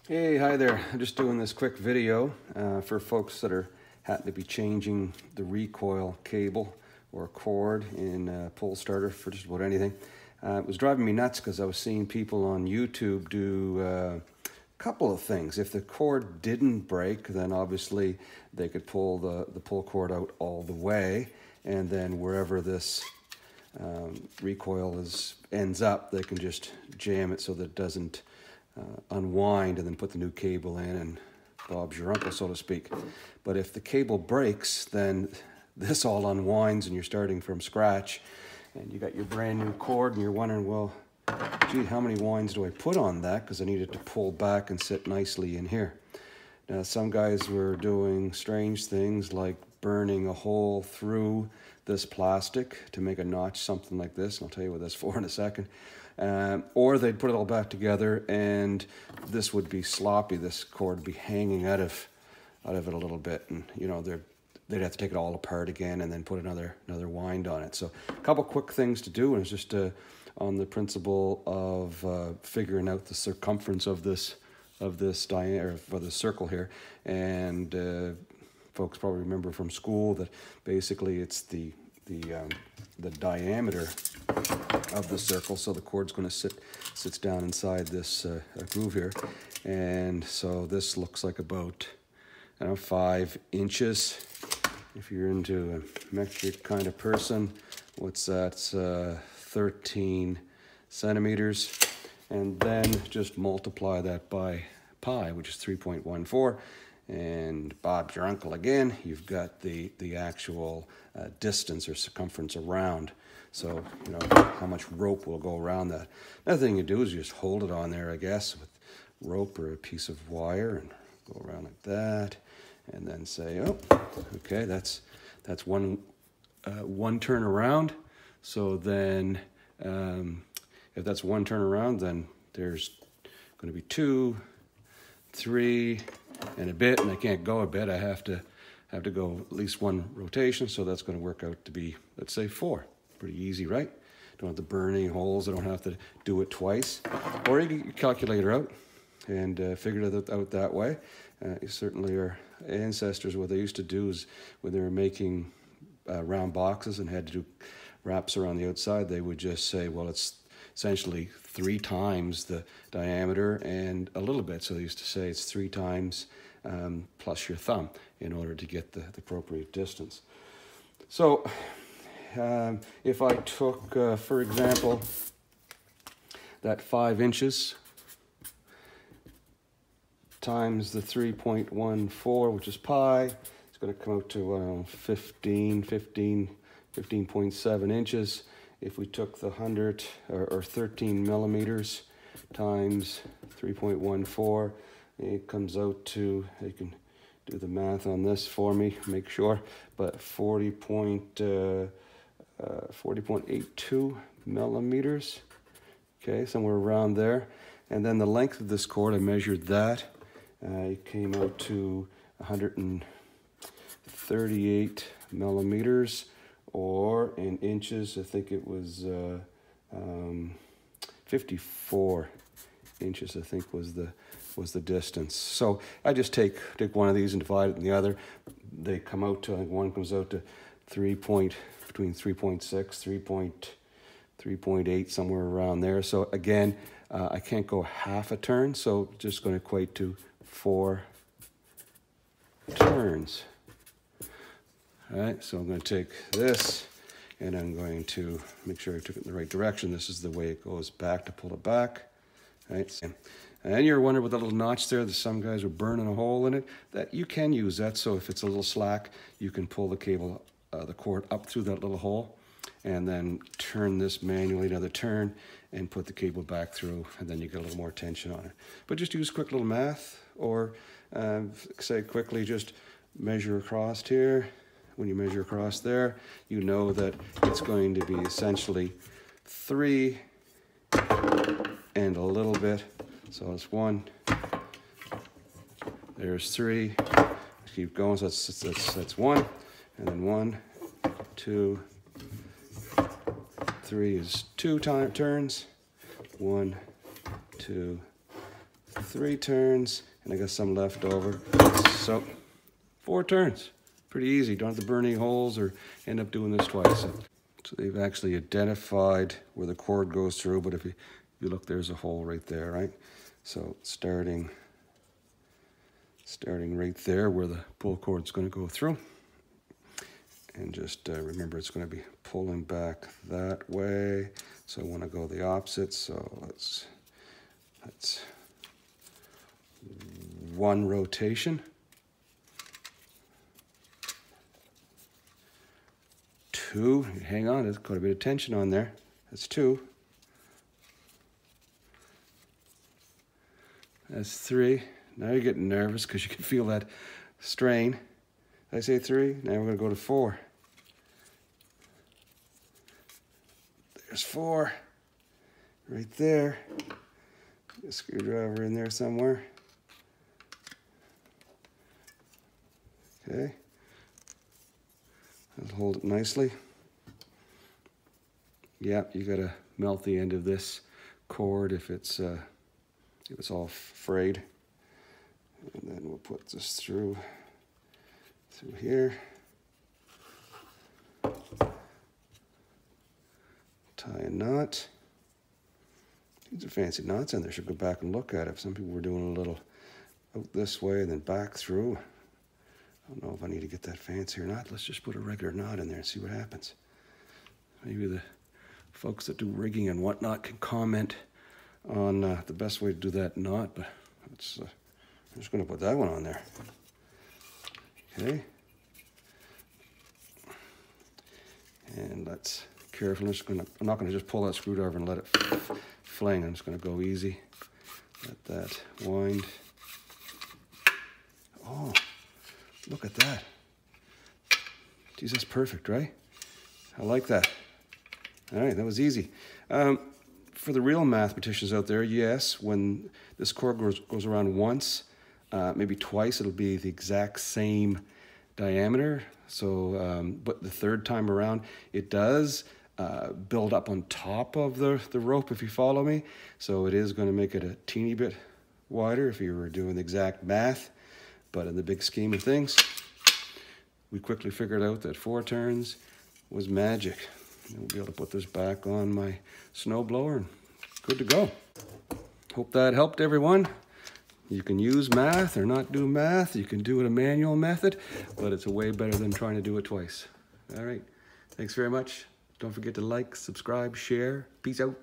Hey, hi there. I'm just doing this quick video for folks that happen to be changing the recoil cable or cord in a pull starter for just about anything. It was driving me nuts because I was seeing people on YouTube do a couple of things. If the cord didn't break, then obviously they could pull the pull cord out all the way, and then wherever this recoil ends up, they can just jam it so that it doesn't unwind, and then put the new cable in and Bob's your uncle, so to speak. But if the cable breaks, then this all unwinds and you're starting from scratch and you got your brand new cord and you're wondering, well, gee, how many winds do I put on that? Because I need it to pull back and sit nicely in here. Now, some guys were doing strange things like burning a hole through this plastic to make a notch, something like this, and I'll tell you what that's for in a second. Or they'd put it all back together and this would be sloppy. This cord would be hanging out of it a little bit, and you know, they'd have to take it all apart again and then put another wind on it. So a couple quick things to do, and it's just on the principle of figuring out the circumference of this diameter for the circle here. And folks probably remember from school that basically it's the diameter of the circle, so the cord's going to sits down inside this groove here, and so this looks like about, I don't know, 5 inches. If you're into a metric kind of person, what's that? 13 centimeters, and then just multiply that by pi, which is 3.14. And Bob's your uncle again. You've got the actual distance or circumference around. So, you know, how much rope will go around that. Another thing you do is you just hold it on there, I guess, with rope or a piece of wire, and go around like that, and then say, oh, okay, that's one turn around. So then, if that's one turn around, then there's going to be 2, 3, and a bit, and I can't go a bit. I have to go at least one rotation, so that's going to work out to be, let's say, 4. Pretty easy, right? Don't have to burn any holes. I don't have to do it twice. Or you get your calculator out and figure it out that way. Certainly our ancestors, what they used to do is when they were making round boxes and had to do wraps around the outside, they would just say, well, it's essentially 3 times the diameter and a little bit. So they used to say it's 3 times plus your thumb in order to get the appropriate distance. So if I took, for example, that 5 inches times the 3.14, which is pi, it's going to come out to 15.7 inches. If we took the 100 or 13 millimeters times 3.14, it comes out to, you can do the math on this for me, make sure, but 40.82 millimeters, okay, somewhere around there. And then the length of this cord, I measured that, it came out to 138 millimeters, or in inches, I think it was 54 inches, I think was the distance. So I just take one of these and divide it in the other. They come out to, I think one comes out to between 3.6, 3.8, somewhere around there. So again, I can't go half a turn, so just going to equate to 4 turns. All right, so I'm going to take this and I'm going to make sure I took it in the right direction. This is the way it goes back to pull it back. All right, and you're wondering with the little notch there that some guys are burning a hole in it, that you can use that. So if it's a little slack, you can pull the cable, the cord up through that little hole, and then turn this manually another turn and put the cable back through, and then you get a little more tension on it. But just use quick little math, or say quickly just measure across here. When you measure across there, you know that it's going to be essentially 3 and a little bit. So it's 1, there's 3, keep going, so that's 1, and then 1, 2, 3 is 2 turns, 1, 2, 3 turns, and I got some left over. So 4 turns. Pretty easy. Don't have to burn any holes or end up doing this twice. So they've actually identified where the cord goes through, but if you look, there's a hole right there, right? So starting right there where the pull cord's going to go through. And just remember, it's going to be pulling back that way. So I want to go the opposite. So that's 1 rotation. 2. Hang on, there's quite a bit of tension on there. That's 2. That's 3. Now you're getting nervous because you can feel that strain. Did I say 3? Now we're going to go to 4. There's 4. Right there. A screwdriver in there somewhere. Okay. I'll hold it nicely. Yeah, you gotta melt the end of this cord if it's all frayed. And then we'll put this through here. Tie a knot. These are fancy knots in there. Should go back and look at it. Some people were doing a little out this way and then back through. I don't know if I need to get that fancy or not. Let's just put a regular knot in there and see what happens. Maybe the folks that do rigging and whatnot can comment on the best way to do that knot, but I'm just going to put that one on there. Okay. And let's carefully, I'm not going to just pull that screwdriver and let it fling. I'm just going to go easy. Let that wind. Oh, look at that. Geez, that's perfect, right? I like that. All right, that was easy. For the real mathematicians out there, yes, when this cord goes around once, maybe twice, it'll be the exact same diameter. So, but the third time around, it does build up on top of the rope, if you follow me. So it is going to make it a teeny bit wider if you were doing the exact math. But in the big scheme of things, we quickly figured out that 4 turns was magic. And we'll be able to put this back on my snowblower and good to go. Hope that helped everyone. You can use math or not do math. You can do it a manual method, but it's way better than trying to do it twice. All right. Thanks very much. Don't forget to like, subscribe, share. Peace out.